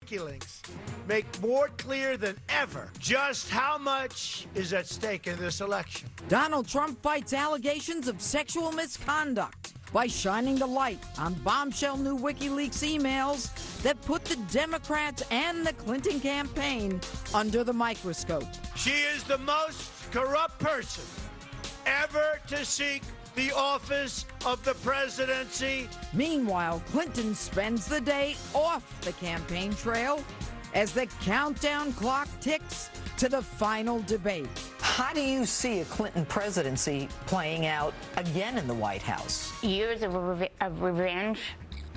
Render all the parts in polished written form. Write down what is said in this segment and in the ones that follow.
Wikileaks make more clear than ever just how much is at stake in this election. Donald Trump fights allegations of sexual misconduct by shining the light on bombshell new Wikileaks emails that put the Democrats and the Clinton campaign under the microscope. She is the most corrupt person ever to seek the office of the presidency. Meanwhile, Clinton spends the day off the campaign trail as the countdown clock ticks to the final debate. How do you see a Clinton presidency playing out again in the White House? Years of revenge,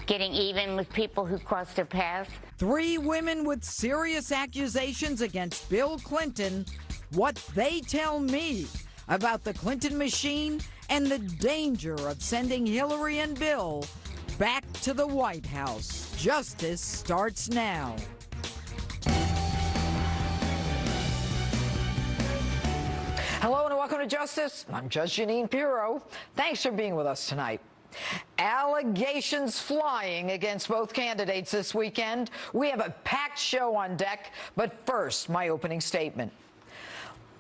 getting even with people who crossed their path. 3 women with serious accusations against Bill Clinton, what they tell me about the Clinton machine and the danger of sending Hillary and Bill back to the White House. Justice starts now. Hello and welcome to Justice. I'm Judge Jeanine Pirro. Thanks for being with us tonight. Allegations flying against both candidates this weekend. We have a packed show on deck, but first, my opening statement.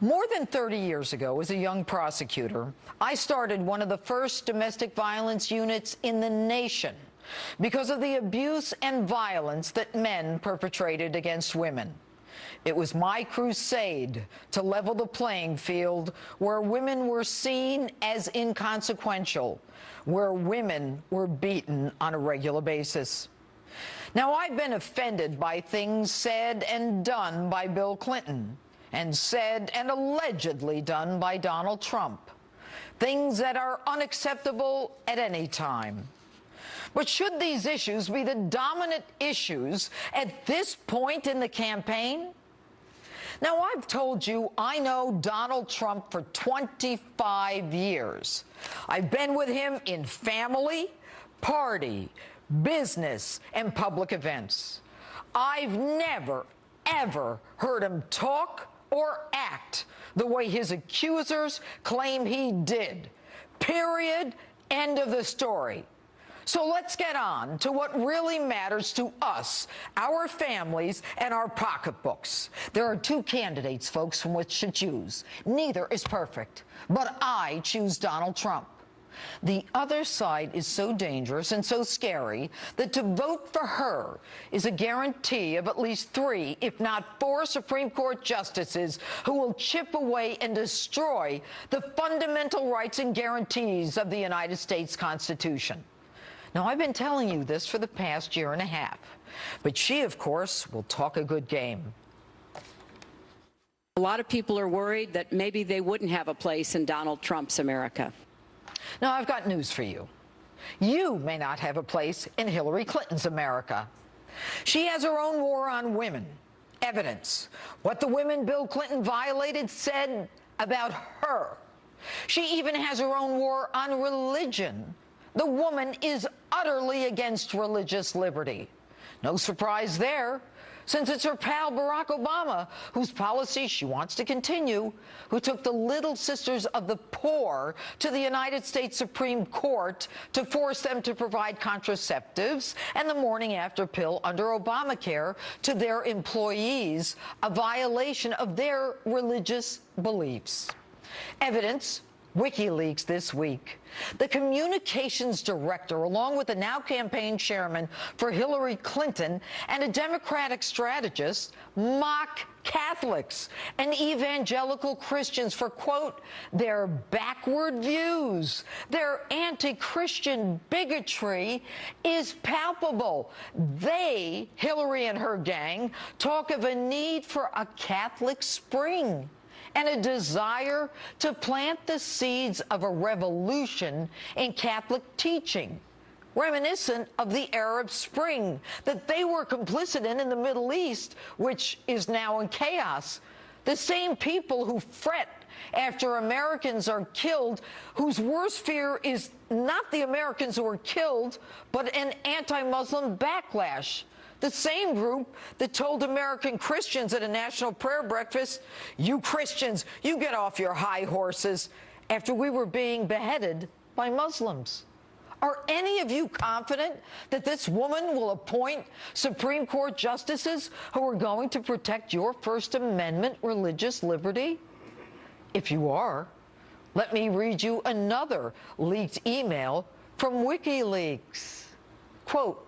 More than 30 years ago, as a young prosecutor, I started one of the first domestic violence units in the nation because of the abuse and violence that men perpetrated against women. It was my crusade to level the playing field where women were seen as inconsequential, where women were beaten on a regular basis. Now, I've been offended by things said and done by Bill Clinton, and said and allegedly done by Donald Trump. Things that are unacceptable at any time. But should these issues be the dominant issues at this point in the campaign? Now, I've told you I know Donald Trump for 25 years. I've been with him in family, party, business, and public events. I've never, ever heard him talk or act the way his accusers claim he did. Period. End of the story. So let's get on to what really matters to us, our families, and our pocketbooks. There are 2 candidates, folks, from which to choose. Neither is perfect, but I choose Donald Trump. The other side is so dangerous and so scary that to vote for her is a guarantee of at least 3, if not 4, Supreme Court justices who will chip away and destroy the fundamental rights and guarantees of the United States Constitution. Now, I've been telling you this for the past year and a half, but she, of course, will talk a good game. A lot of people are worried that maybe they wouldn't have a place in Donald Trump's America. Now, I've got news for you. You may not have a place in Hillary Clinton's America. She has her own war on women. Evidence. What the women Bill Clinton violated said about her. She even has her own war on religion. The woman is utterly against religious liberty. No surprise there, since it's her pal Barack Obama, whose policy she wants to continue, who took the Little Sisters of the Poor to the United States Supreme Court to force them to provide contraceptives and the morning after pill under Obamacare to their employees, a violation of their religious beliefs. Evidence. Wikileaks this week. The communications director, along with the now campaign chairman for Hillary Clinton and a Democratic strategist, mock Catholics and evangelical Christians for, quote, their backward views. Their anti-Christian bigotry is palpable. They, Hillary and her gang, talk of a need for a Catholic spring and a desire to plant the seeds of a revolution in Catholic teaching, reminiscent of the Arab Spring that they were complicit in the Middle East, which is now in chaos. The same people who fret after Americans are killed, whose worst fear is not the Americans who are killed, but an anti-Muslim backlash. The same group that told American Christians at a national prayer breakfast, you Christians, you get off your high horses, after we were being beheaded by Muslims. Are any of you confident that this woman will appoint Supreme Court justices who are going to protect your First Amendment religious liberty? If you are, let me read you another leaked email from Wikileaks. Quote,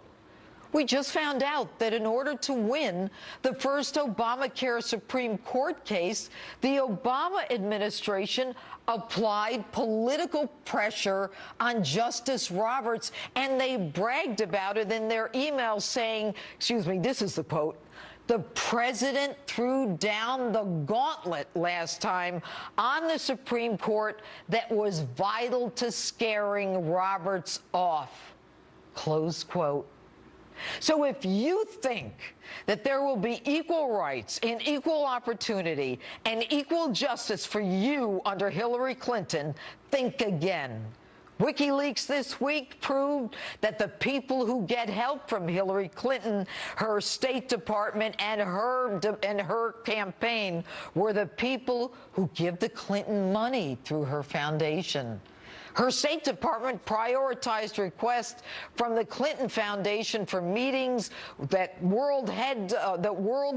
"We just found out that in order to win the first Obamacare Supreme Court case, the Obama administration applied political pressure on Justice Roberts, and they bragged about it in their email saying," excuse me, this is the quote, "the president threw down the gauntlet last time on the Supreme Court that was vital to scaring Roberts off." Close quote. So if you think that there will be equal rights and equal opportunity and equal justice for you under Hillary Clinton, think again. WikiLeaks this week proved that the people who get help from Hillary Clinton, her State Department, and her campaign were the people who give the Clinton money through her foundation. Her State Department prioritized requests from the Clinton Foundation for meetings that world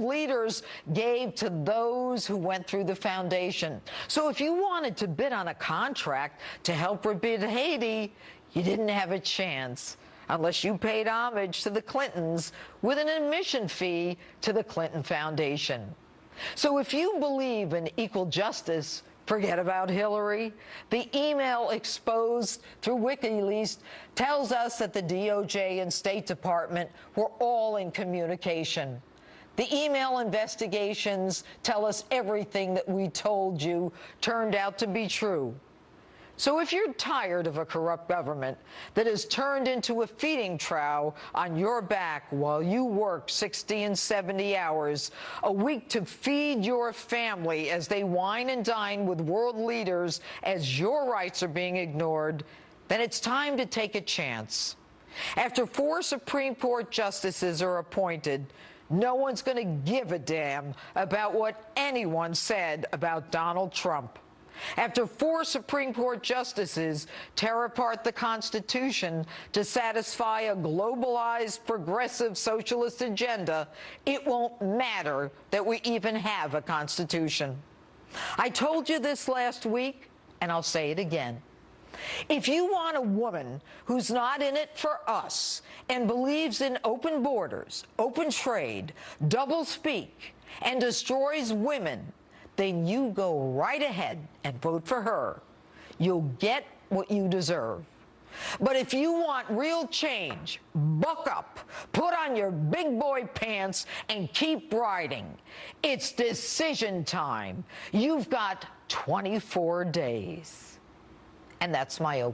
leaders gave to those who went through the foundation. So if you wanted to bid on a contract to help rebuild Haiti, you didn't have a chance unless you paid homage to the Clintons with an admission fee to the Clinton Foundation. So if you believe in equal justice, forget about Hillary. The email exposed through WikiLeaks tells us that the DOJ and State Department were all in communication. The email investigations tell us everything that we told you turned out to be true. So if you're tired of a corrupt government that has turned into a feeding trough on your back while you work 60 and 70 hours a week to feed your family as they wine and dine with world leaders as your rights are being ignored, then it's time to take a chance. After 4 Supreme Court justices are appointed, no one's going to give a damn about what anyone said about Donald Trump. After 4 Supreme Court justices tear apart the Constitution to satisfy a globalized, progressive socialist agenda, it won't matter that we even have a Constitution. I told you this last week, and I'll say it again. If you want a woman who's not in it for us and believes in open borders, open trade, double speak, and destroys women, then you go right ahead and vote for her. You'll get what you deserve. But if you want real change, buck up, put on your big boy pants, and keep riding. It's decision time. You've got 24 days. And that's my opening.